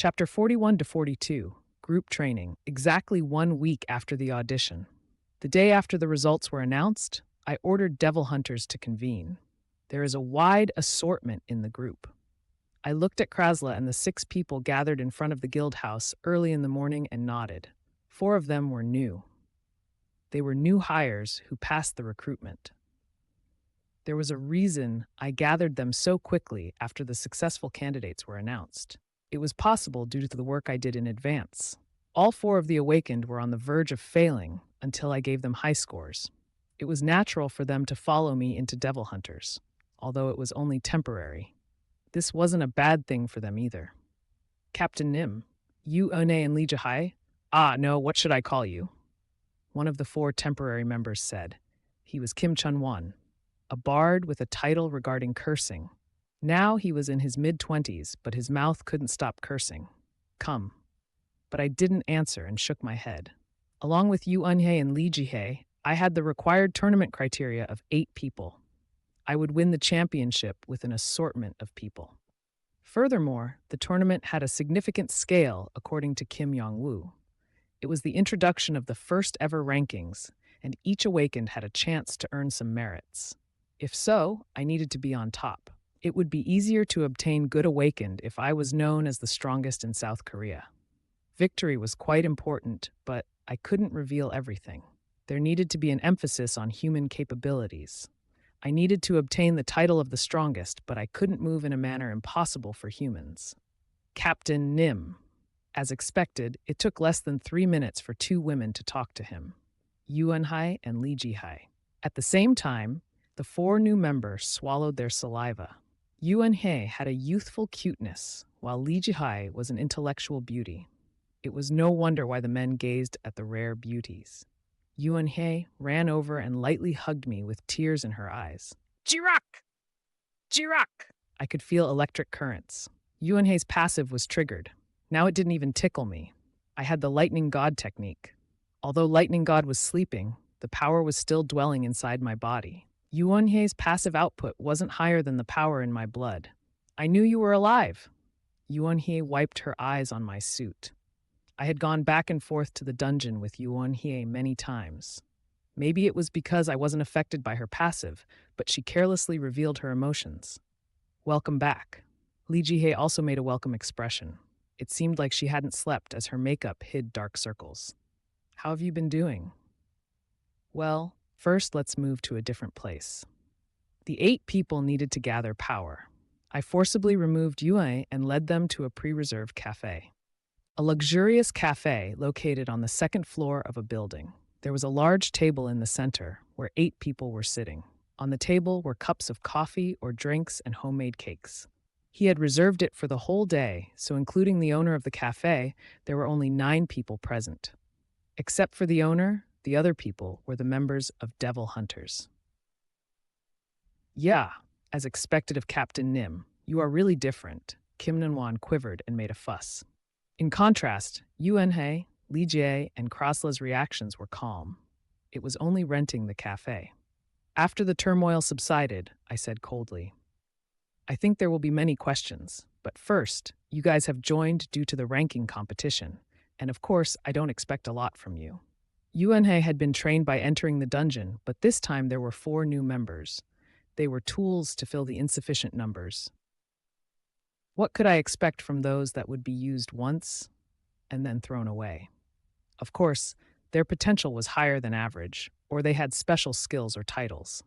Chapter 41 to 42, Group Training, exactly 1 week after the audition. The day after the results were announced, I ordered devil hunters to convene. There is a wide assortment in the group. I looked at Krasla and the 6 people gathered in front of the guild house early in the morning and nodded. 4 of them were new. They were new hires who passed the recruitment. There was a reason I gathered them so quickly after the successful candidates were announced. It was possible due to the work I did in advance. All 4 of the awakened were on the verge of failing until I gave them high scores. It was natural for them to follow me into devil hunters, although it was only temporary. This wasn't a bad thing for them either. Captain Nim, you One and Lee Jahai? No, what should I call you? One of the 4 temporary members said. He was Kim Chun-won, a bard with a title regarding cursing. Now he was in his mid-20s, but his mouth couldn't stop cursing. Come. But I didn't answer and shook my head. Along with Yu Eunhye and Lee Jihye, I had the required tournament criteria of 8 people. I would win the championship with an assortment of people. Furthermore, the tournament had a significant scale according to Kim Yong-woo. It was the introduction of the first ever rankings, and each awakened had a chance to earn some merits. If so, I needed to be on top. It would be easier to obtain good awakened if I was known as the strongest in South Korea. Victory was quite important, but I couldn't reveal everything. There needed to be an emphasis on human capabilities. I needed to obtain the title of the strongest, but I couldn't move in a manner impossible for humans. Captain Nim. As expected, it took less than 3 minutes for 2 women to talk to him, Yu Eunhye and Lee Jihye. At the same time, the 4 new members swallowed their saliva. Yu Eunhye had a youthful cuteness, while Lee Jihye was an intellectual beauty. It was no wonder why the men gazed at the rare beauties. Yu Eunhye ran over and lightly hugged me with tears in her eyes. Jirak! Jirak! I could feel electric currents. Yu Eunhye's passive was triggered. Now it didn't even tickle me. I had the lightning god technique. Although lightning god was sleeping, the power was still dwelling inside my body. Yu Eunhye's passive output wasn't higher than the power in my blood. I knew you were alive. Yu Eunhye wiped her eyes on my suit. I had gone back and forth to the dungeon with Yu Eunhye many times. Maybe it was because I wasn't affected by her passive, but she carelessly revealed her emotions. Welcome back. Lee Jihye also made a welcome expression. It seemed like she hadn't slept as her makeup hid dark circles. How have you been doing? Well, first let's move to a different place. The 8 people needed to gather power. I forcibly removed Yue and led them to a pre-reserved cafe. A luxurious cafe located on the 2nd floor of a building. There was a large table in the center where 8 people were sitting. On the table were cups of coffee or drinks and homemade cakes. He had reserved it for the whole day, so including the owner of the cafe, there were only 9 people present. Except for the owner, the other people were the members of Devil Hunters. Yeah, as expected of Captain Nim, you are really different. Kim Nan-won quivered and made a fuss. In contrast, Yu Eunhye, Lee Jae, and Krasla's reactions were calm. It was only renting the cafe. After the turmoil subsided, I said coldly, I think there will be many questions, but first, you guys have joined due to the ranking competition, and of course, I don't expect a lot from you. Yu Eunhye had been trained by entering the dungeon, but this time there were 4 new members. They were tools to fill the insufficient numbers. What could I expect from those that would be used once and then thrown away? Of course, their potential was higher than average, or they had special skills or titles.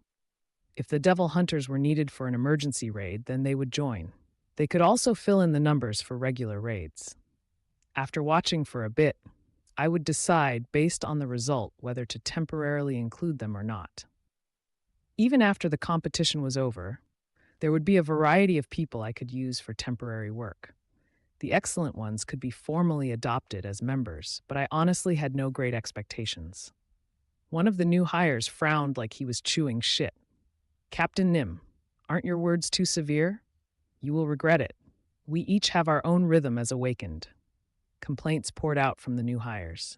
If the Devil Hunters were needed for an emergency raid, then they would join. They could also fill in the numbers for regular raids. After watching for a bit, I would decide based on the result whether to temporarily include them or not. Even after the competition was over, there would be a variety of people I could use for temporary work. The excellent ones could be formally adopted as members, but I honestly had no great expectations. One of the new hires frowned like he was chewing shit. Captain Nim, aren't your words too severe? You will regret it. We each have our own rhythm as awakened. Complaints poured out from the new hires.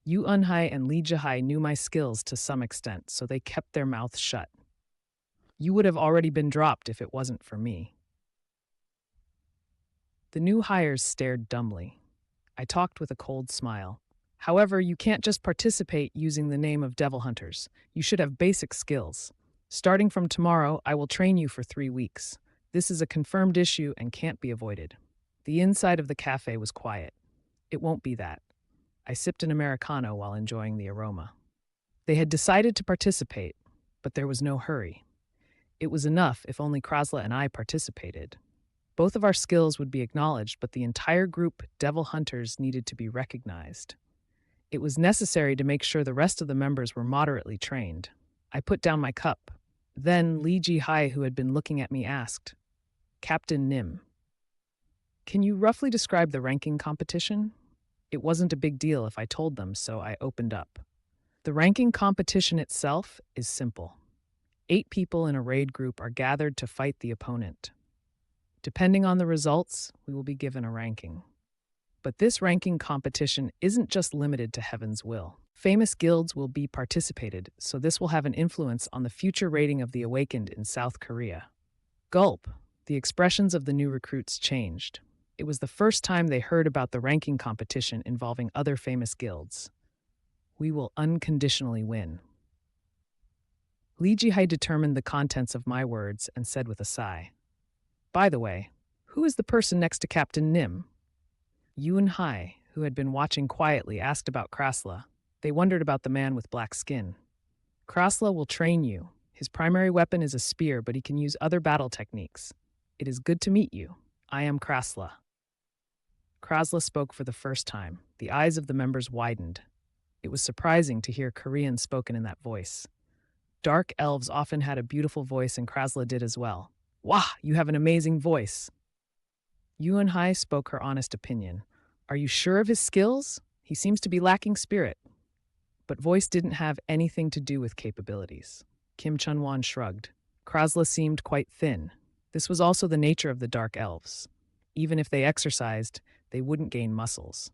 Yu Eunhye and Lee Jihye knew my skills to some extent, so they kept their mouths shut. You would have already been dropped if it wasn't for me. The new hires stared dumbly. I talked with a cold smile. However, you can't just participate using the name of Devil Hunters. You should have basic skills. Starting from tomorrow, I will train you for 3 weeks. This is a confirmed issue and can't be avoided. The inside of the cafe was quiet. It won't be that. I sipped an Americano while enjoying the aroma. They had decided to participate, but there was no hurry. It was enough if only Krasla and I participated. Both of our skills would be acknowledged, but the entire group, Devil Hunters, needed to be recognized. It was necessary to make sure the rest of the members were moderately trained. I put down my cup. Then Li Ji-hai, who had been looking at me, asked, "Captain Nim, can you roughly describe the ranking competition?" It wasn't a big deal if I told them, so I opened up. The ranking competition itself is simple. 8 people in a raid group are gathered to fight the opponent. Depending on the results, we will be given a ranking. But this ranking competition isn't just limited to Heaven's Will. Famous guilds will be participated, so this will have an influence on the future rating of the Awakened in South Korea. Gulp, the expressions of the new recruits changed. It was the first time they heard about the ranking competition involving other famous guilds. We will unconditionally win. Li Ji-hai determined the contents of my words and said with a sigh, "By the way, who is the person next to Captain Nim?" Yoon-hai, who had been watching quietly, asked about Krasla. They wondered about the man with black skin. "Krasla will train you. His primary weapon is a spear, but he can use other battle techniques. It is good to meet you. I am Krasla." Krasla spoke for the first time. The eyes of the members widened. It was surprising to hear Korean spoken in that voice. Dark elves often had a beautiful voice, and Krasla did as well. "Wah, you have an amazing voice." Yuan-hai spoke her honest opinion. "Are you sure of his skills? He seems to be lacking spirit." But voice didn't have anything to do with capabilities. Kim Chun-won shrugged. Krasla seemed quite thin. This was also the nature of the dark elves. Even if they exercised, they wouldn't gain muscles.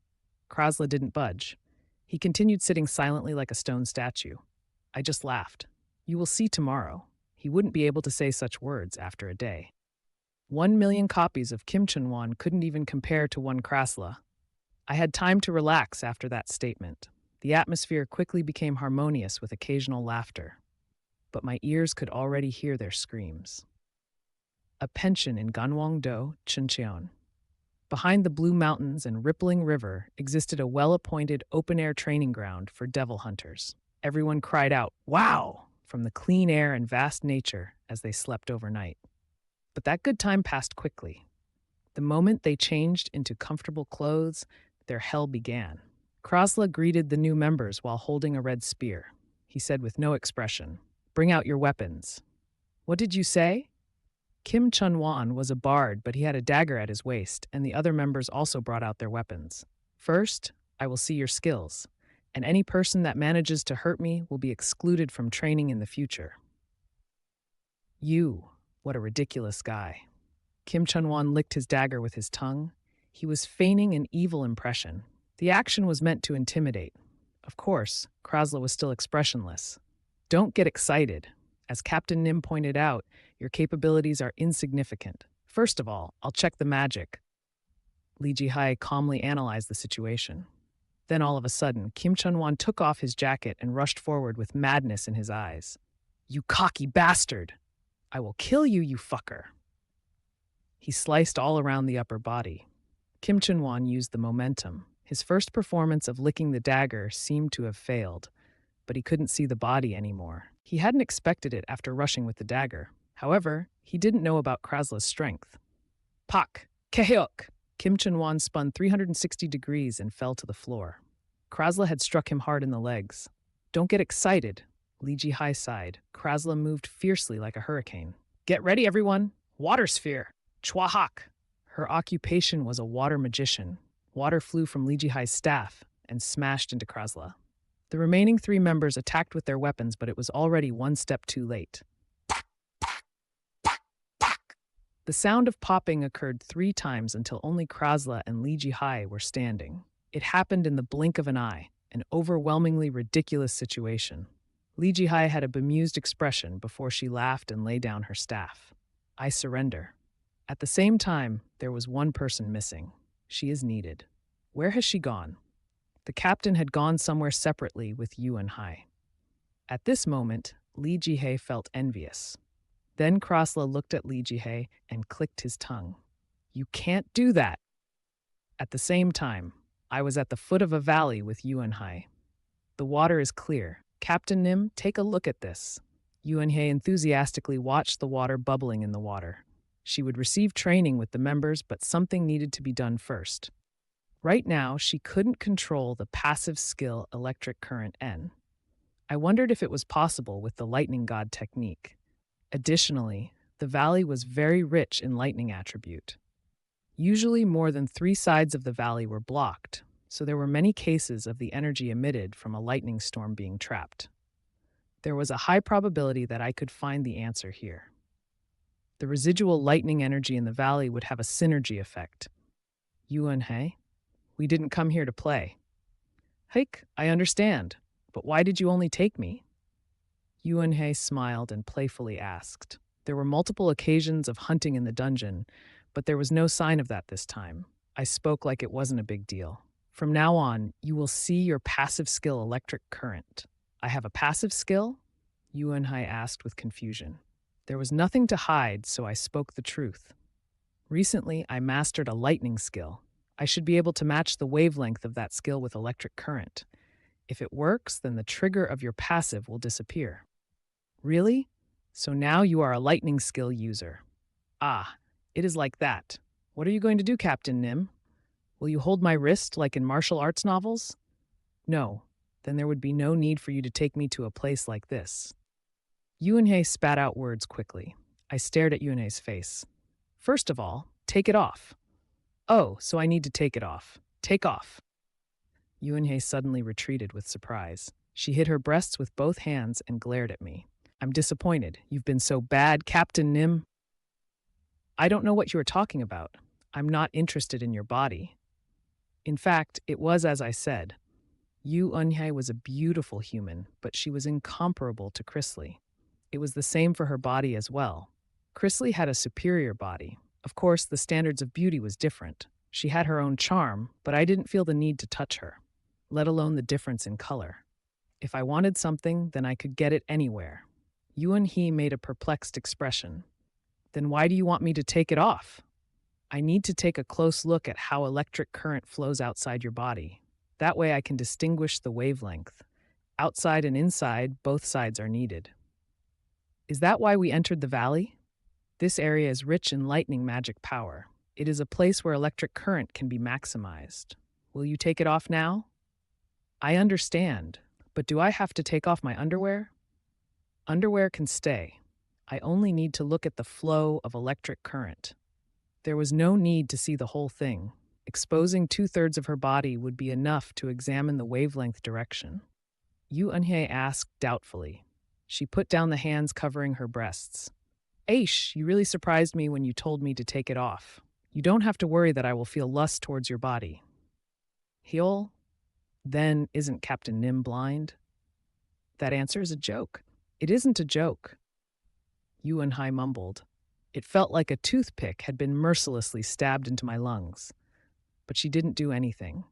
Krasla didn't budge. He continued sitting silently like a stone statue. I just laughed. You will see tomorrow. He wouldn't be able to say such words after a day. 1,000,000 copies of Kim Chun-won couldn't even compare to one Krasla. I had time to relax after that statement. The atmosphere quickly became harmonious with occasional laughter. But my ears could already hear their screams. A pension in Gangwon-do, Chuncheon. Behind the Blue Mountains and rippling river existed a well-appointed open-air training ground for devil hunters. Everyone cried out, "Wow!" from the clean air and vast nature as they slept overnight. But that good time passed quickly. The moment they changed into comfortable clothes, their hell began. Krasla greeted the new members while holding a red spear. He said with no expression, "Bring out your weapons." "What did you say?" Kim Chun-won was a bard, but he had a dagger at his waist, and the other members also brought out their weapons. "First, I will see your skills, and any person that manages to hurt me will be excluded from training in the future." "You, what a ridiculous guy." Kim Chun-won licked his dagger with his tongue. He was feigning an evil impression. The action was meant to intimidate. Of course, Krasla was still expressionless. "Don't get excited. As Captain Nim pointed out, your capabilities are insignificant. First of all, I'll check the magic." Li Ji-hai calmly analyzed the situation. Then all of a sudden, Kim Chun-won took off his jacket and rushed forward with madness in his eyes. "You cocky bastard! I will kill you, you fucker!" He sliced all around the upper body. Kim Chun-won used the momentum. His first performance of licking the dagger seemed to have failed, but he couldn't see the body anymore. He hadn't expected it after rushing with the dagger. However, he didn't know about Krasla's strength. Pak! Kehyok! Kim Chun-won spun 360 degrees and fell to the floor. Krasla had struck him hard in the legs. "Don't get excited," Li Ji-hai sighed. Krasla moved fiercely like a hurricane. "Get ready, everyone! Water sphere! Chwahak!" Her occupation was a water magician. Water flew from Li Ji-hai's staff and smashed into Krasla. The remaining 3 members attacked with their weapons, but it was already one step too late. The sound of popping occurred 3 times until only Krasla and Li Ji-hai were standing. It happened in the blink of an eye, an overwhelmingly ridiculous situation. Li Ji-hai had a bemused expression before she laughed and lay down her staff. "I surrender." At the same time, there was one person missing. She is needed. Where has she gone? The captain had gone somewhere separately with Yuan Hai. At this moment, Li Jihei felt envious. Then Krasla looked at Li Jihei and clicked his tongue. You can't do that. At the same time, I was at the foot of a valley with Yuan Hai. The water is clear. Captain Nim, take a look at this. Yuan Hai enthusiastically watched the water bubbling in the water. She would receive training with the members, but something needed to be done first. Right now, she couldn't control the passive skill electric current N. I wondered if it was possible with the lightning god technique. Additionally, the valley was very rich in lightning attribute. Usually more than 3 sides of the valley were blocked, so there were many cases of the energy emitted from a lightning storm being trapped. There was a high probability that I could find the answer here. The residual lightning energy in the valley would have a synergy effect. Yuan Hai, we didn't come here to play. Hike, I understand, but why did you only take me? Yuan Hai smiled and playfully asked. There were multiple occasions of hunting in the dungeon, but there was no sign of that this time. I spoke like it wasn't a big deal. From now on, you will see your passive skill electric current. I have a passive skill? Yuan Hai asked with confusion. There was nothing to hide, so I spoke the truth. Recently, I mastered a lightning skill. I should be able to match the wavelength of that skill with electric current. If it works, then the trigger of your passive will disappear. Really? So now you are a lightning skill user. Ah, it is like that. What are you going to do, Captain Nim? Will you hold my wrist like in martial arts novels? No, then there would be no need for you to take me to a place like this. Yuan Hai spat out words quickly. I stared at Yuan Hai's face. First of all, take it off. Oh, so I need to take it off. Take off. Yuan Hai suddenly retreated with surprise. She hid her breasts with both hands and glared at me. I'm disappointed. You've been so bad, Captain Nim. I don't know what you are talking about. I'm not interested in your body. In fact, it was as I said. Yuan Hai was a beautiful human, but she was incomparable to Chrisley. It was the same for her body as well. Chrisley had a superior body. Of course, the standards of beauty was different. She had her own charm, but I didn't feel the need to touch her, let alone the difference in color. If I wanted something, then I could get it anywhere. Yuan He made a perplexed expression. Then why do you want me to take it off? I need to take a close look at how electric current flows outside your body. That way I can distinguish the wavelength. Outside and inside, both sides are needed. Is that why we entered the valley? This area is rich in lightning magic power. It is a place where electric current can be maximized. Will you take it off now? I understand, but do I have to take off my underwear? Underwear can stay. I only need to look at the flow of electric current. There was no need to see the whole thing. Exposing 2/3 of her body would be enough to examine the wavelength direction. Yuan Hai asked doubtfully. She put down the hands covering her breasts. Aish, you really surprised me when you told me to take it off. You don't have to worry that I will feel lust towards your body. Heol? Then isn't Captain Nim blind? That answer is a joke. It isn't a joke. Yuan Hai mumbled. It felt like a toothpick had been mercilessly stabbed into my lungs. But she didn't do anything.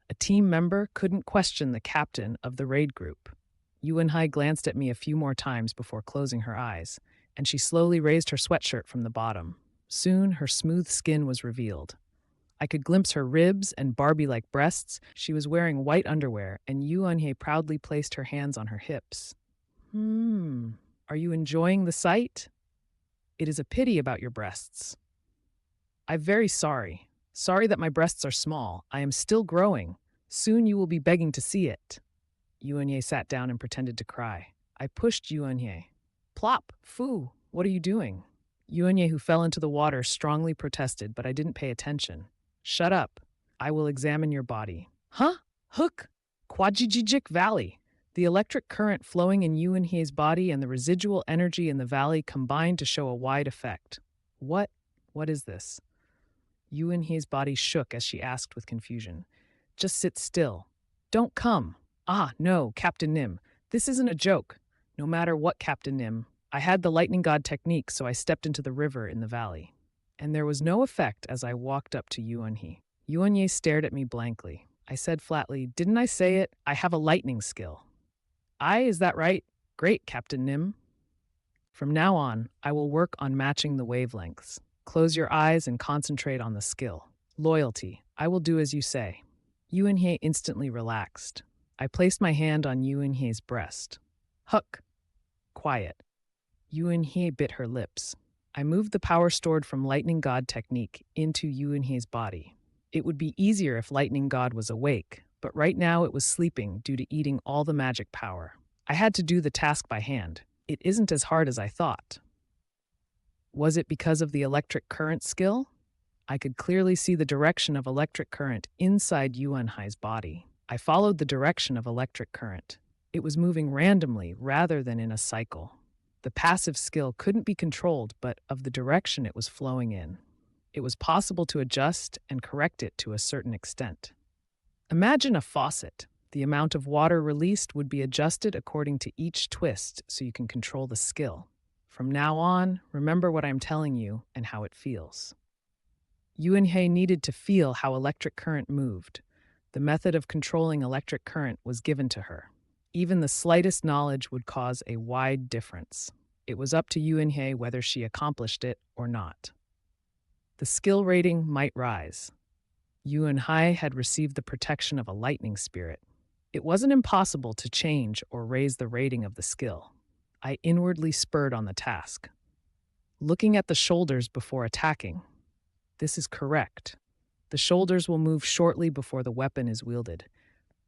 A team member couldn't question the captain of the raid group. Yuan Hai glanced at me a few more times before closing her eyes, and she slowly raised her sweatshirt from the bottom. Soon, her smooth skin was revealed. I could glimpse her ribs and Barbie-like breasts. She was wearing white underwear, and Yuan Hai proudly placed her hands on her hips. Are you enjoying the sight? It is a pity about your breasts. I'm very sorry. Sorry that my breasts are small. I am still growing. Soon you will be begging to see it. Yuan Hai sat down and pretended to cry. I pushed Yuan Hai. Plop! Foo! What are you doing? Yuan Hai, who fell into the water, strongly protested, but I didn't pay attention. Shut up. I will examine your body. Huh? Hook! Quajijijik Valley. The electric current flowing in Yuan Hai's body and the residual energy in the valley combined to show a wide effect. What is this? Yuan Hai's body shook as she asked with confusion. Just sit still. Don't come. Ah, no, Captain Nim. This isn't a joke. No matter what, Captain Nim. I had the lightning god technique, so I stepped into the river in the valley. And there was no effect as I walked up to Yuan-He. Yuan-Ye stared at me blankly. I said flatly, "Didn't I say it? I have a lightning skill." Is that right? Great, Captain Nim. From now on, I will work on matching the wavelengths. Close your eyes and concentrate on the skill. Loyalty. I will do as you say. Yuan-He instantly relaxed. I placed my hand on Yuan-He's breast. Huck. Quiet. Yuan-He bit her lips. I moved the power stored from Lightning God technique into Yuan-He's body. It would be easier if Lightning God was awake, but right now it was sleeping due to eating all the magic power. I had to do the task by hand. It isn't as hard as I thought. Was it because of the electric current skill? I could clearly see the direction of electric current inside Yuan-He's body. I followed the direction of electric current. It was moving randomly rather than in a cycle. The passive skill couldn't be controlled, but of the direction it was flowing in. It was possible to adjust and correct it to a certain extent. Imagine a faucet. The amount of water released would be adjusted according to each twist so you can control the skill. From now on, remember what I'm telling you and how it feels. Yuan-He needed to feel how electric current moved. The method of controlling electric current was given to her. Even the slightest knowledge would cause a wide difference. It was up to Yuan-He whether she accomplished it or not. The skill rating might rise. Yuan-He had received the protection of a lightning spirit. It wasn't impossible to change or raise the rating of the skill. I inwardly spurred on the task. Looking at the shoulders before attacking. This is correct. The shoulders will move shortly before the weapon is wielded.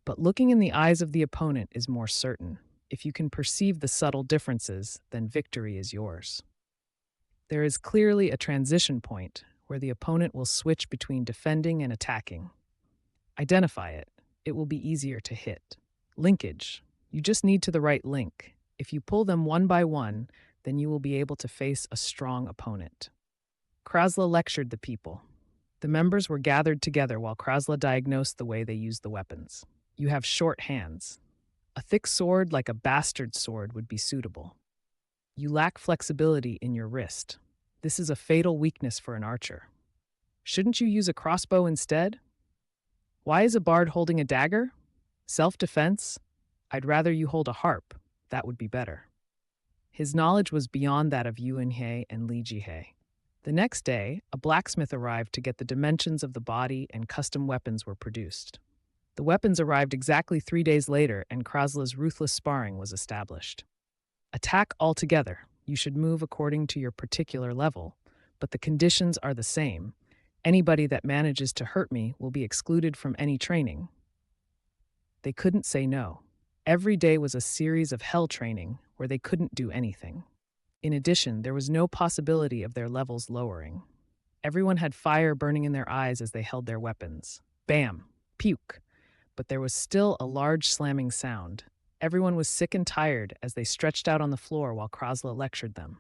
But looking in the eyes of the opponent is more certain. If you can perceive the subtle differences, then victory is yours. There is clearly a transition point where the opponent will switch between defending and attacking. Identify it. It will be easier to hit. Linkage. You just need to the right link. If you pull them one by one, then you will be able to face a strong opponent. Krasla lectured the people. The members were gathered together while Krasla diagnosed the way they used the weapons. You have short hands. A thick sword like a bastard sword would be suitable. You lack flexibility in your wrist. This is a fatal weakness for an archer. Shouldn't you use a crossbow instead? Why is a bard holding a dagger? Self-defense? I'd rather you hold a harp. That would be better. His knowledge was beyond that of Yuan-He and Li Jihe. The next day, a blacksmith arrived to get the dimensions of the body and custom weapons were produced. The weapons arrived exactly 3 days later and Krasla's ruthless sparring was established. Attack altogether. You should move according to your particular level, but the conditions are the same. Anybody that manages to hurt me will be excluded from any training. They couldn't say no. Every day was a series of hell training where they couldn't do anything. In addition, there was no possibility of their levels lowering. Everyone had fire burning in their eyes as they held their weapons. Bam! Puke! But there was still a large slamming sound. Everyone was sick and tired as they stretched out on the floor while Krasla lectured them.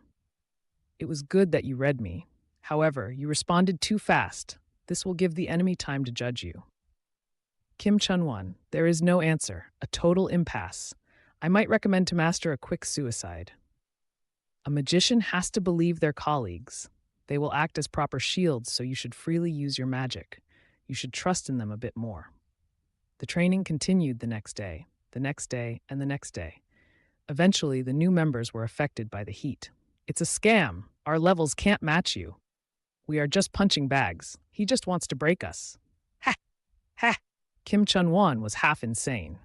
It was good that you read me. However, you responded too fast. This will give the enemy time to judge you. Kim Chun-won, there is no answer. A total impasse. I might recommend to master a quick suicide. A magician has to believe their colleagues. They will act as proper shields, so you should freely use your magic. You should trust in them a bit more. The training continued the next day, and the next day. Eventually, the new members were affected by the heat. It's a scam. Our levels can't match you. We are just punching bags. He just wants to break us. Ha! Ha! Kim Chun-won was half insane.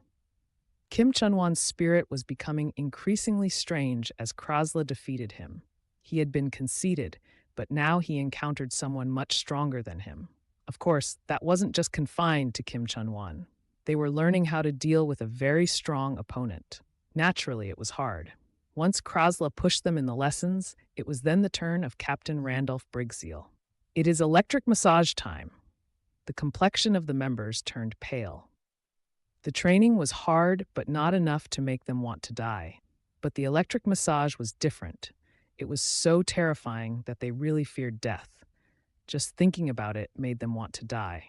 Kim Chun-won's spirit was becoming increasingly strange as Krasla defeated him. He had been conceited, but now he encountered someone much stronger than him. Of course, that wasn't just confined to Kim Chun-won. They were learning how to deal with a very strong opponent. Naturally, it was hard. Once Krasla pushed them in the lessons, it was then the turn of Captain Randolph Brigseal. It is electric massage time. The complexion of the members turned pale. The training was hard, but not enough to make them want to die. But the electric massage was different. It was so terrifying that they really feared death. Just thinking about it made them want to die.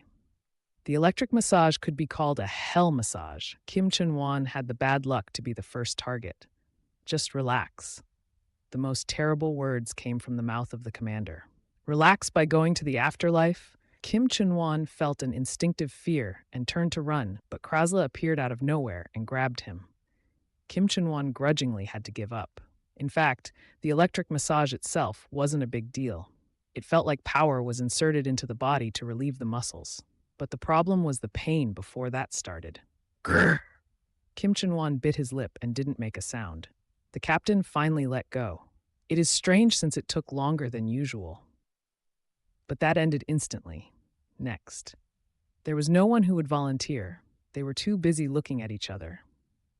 The electric massage could be called a hell massage. Kim Chun-won had the bad luck to be the first target. Just relax. The most terrible words came from the mouth of the commander. Relaxed by going to the afterlife, Kim Chun-won felt an instinctive fear and turned to run, but Krasla appeared out of nowhere and grabbed him. Kim Chun-won grudgingly had to give up. In fact, the electric massage itself wasn't a big deal. It felt like power was inserted into the body to relieve the muscles. But the problem was the pain before that started. Grr! Kim Chun-won bit his lip and didn't make a sound. The captain finally let go. It is strange since it took longer than usual. But that ended instantly. Next. There was no one who would volunteer. They were too busy looking at each other.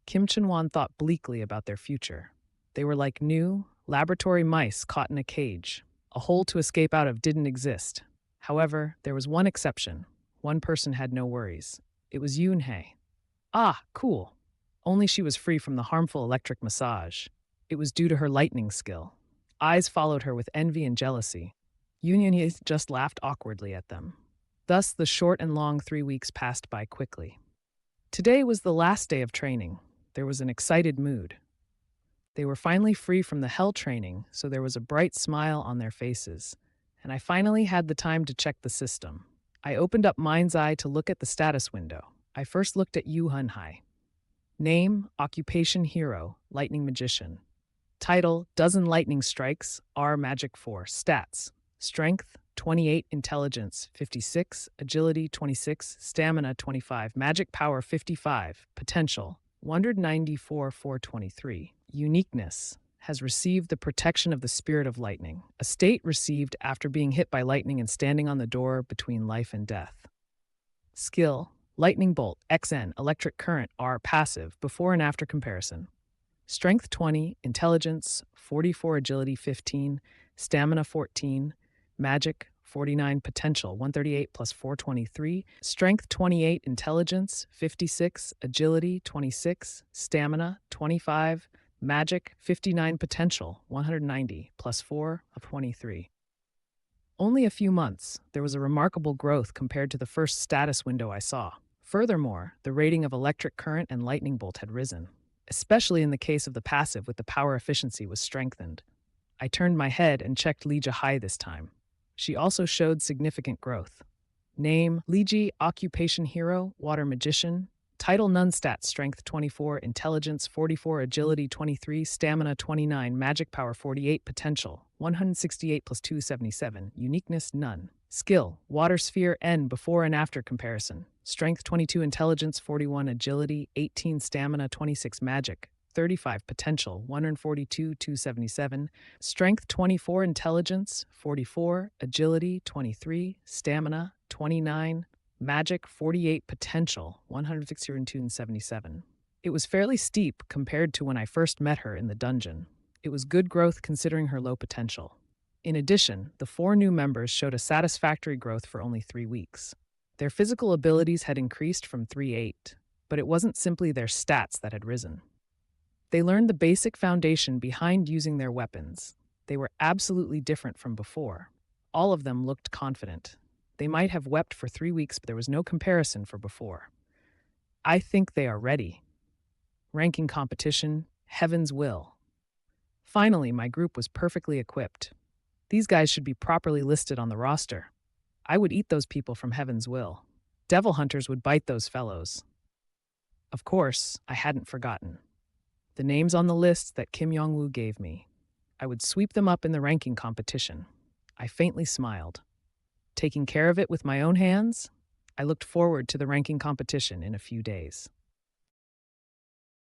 Kim Chun-won thought bleakly about their future. They were like new, laboratory mice caught in a cage. A hole to escape out of didn't exist. However, there was one exception. One person had no worries. It was Yoon-hae. Ah, cool. Only she was free from the harmful electric massage. It was due to her lightning skill. Eyes followed her with envy and jealousy. Yoon-hae just laughed awkwardly at them. Thus, the short and long 3 weeks passed by quickly. Today was the last day of training. There was an excited mood. They were finally free from the hell training, so there was a bright smile on their faces. And I finally had the time to check the system. I opened up Mind's Eye to look at the status window. I first looked at Yoon-hae. Name, occupation hero, lightning magician. Title, dozen lightning strikes, R magic 4. Stats, strength, 28, intelligence, 56, agility, 26, stamina, 25, magic power, 55, potential, 194, 423. Uniqueness, has received the protection of the spirit of lightning, a state received after being hit by lightning and standing on the door between life and death. Skill, lightning bolt, XN, electric current, R passive, before and after comparison. Strength 20, intelligence 44, agility 15, stamina 14, magic 49, potential 138 plus 423, strength 28, intelligence 56, agility 26, stamina 25, magic 59, potential 190 plus 4 of 23. Only a few months, there was a remarkable growth compared to the first status window I saw. Furthermore, the rating of electric current and lightning bolt had risen, especially in the case of the passive with the power efficiency was strengthened. I turned my head and checked Lee Ji this time. She also showed significant growth. Name, Lee Ji, occupation hero, water magician. Title, none. Stats, strength 24, intelligence 44, agility 23, stamina 29, magic power 48, potential 168 plus 277, uniqueness none. Skill, water sphere N before and after comparison. Strength 22, intelligence 41, agility 18, stamina 26, magic 35, potential 142, 277, strength 24, intelligence 44, agility 23, stamina 29, magic 48, potential 160, 277. It was fairly steep compared to when I first met her in the dungeon. It was good growth considering her low potential. In addition, the 4 new members showed a satisfactory growth for only 3 weeks. Their physical abilities had increased from 3-8, but it wasn't simply their stats that had risen. They learned the basic foundation behind using their weapons. They were absolutely different from before. All of them looked confident. They might have wept for 3 weeks, but there was no comparison for before. I think they are ready. Ranking competition, heaven's will. Finally, my group was perfectly equipped. These guys should be properly listed on the roster. I would eat those people from heaven's will. Devil hunters would bite those fellows. Of course, I hadn't forgotten. The names on the list that Kim Yong-woo gave me. I would sweep them up in the ranking competition. I faintly smiled. Taking care of it with my own hands, I looked forward to the ranking competition in a few days.